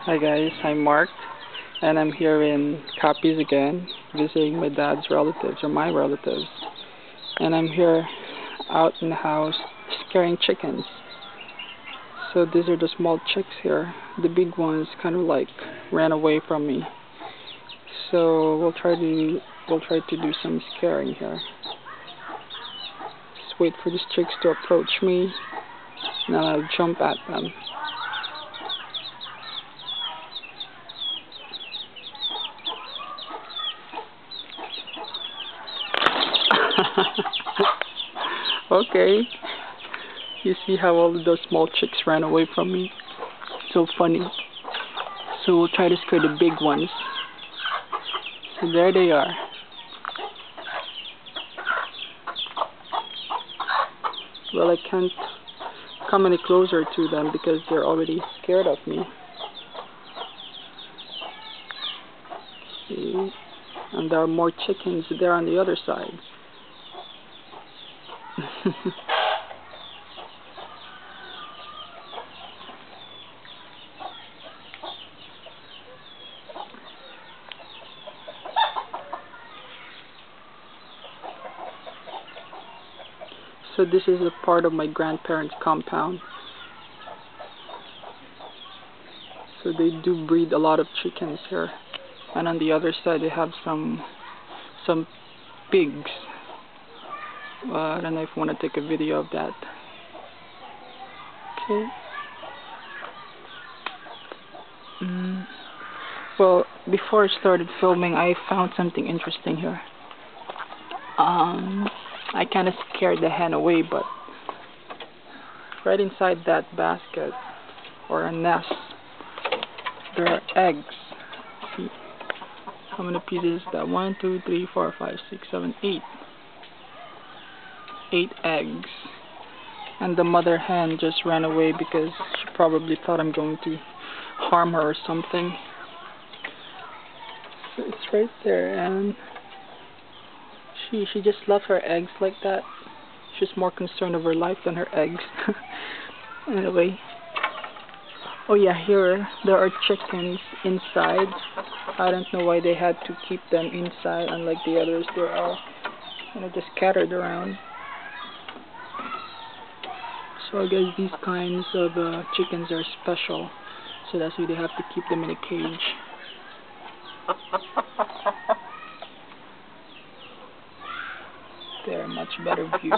Hi guys, I'm Mark, and I'm here in Capiz again, visiting my dad's relatives, or my relatives. And I'm here out in the house scaring chickens. So these are the small chicks here. The big ones kind of like ran away from me. So we'll try to do some scaring here. Just wait for these chicks to approach me, and then I'll jump at them. Okay, you see how all of those small chicks ran away from me? So funny. So we'll try to scare the big ones. So there they are. Well, I can't come any closer to them because they're already scared of me. See? And there are more chickens there on the other side. So this is a part of my grandparents' compound. So they do breed a lot of chickens here. And on the other side they have some pigs. I don't know if I want to take a video of that. Okay. Well, before I started filming, I found something interesting here. I kind of scared the hen away, but right inside that basket, or a nest, there are eggs. See how many pieces is that? 1, 2, 3, 4, 5, 6, 7, 8. 8 eggs. And the mother hen just ran away because she probably thought I'm going to harm her or something. So it's right there, and she just left her eggs like that. She's more concerned of her life than her eggs. Anyway. Oh yeah, here there are chickens inside. I don't know why they had to keep them inside, unlike the others. They are just scattered around. So I guess these kinds of chickens are special. So that's why they have to keep them in a cage. They're a much better view.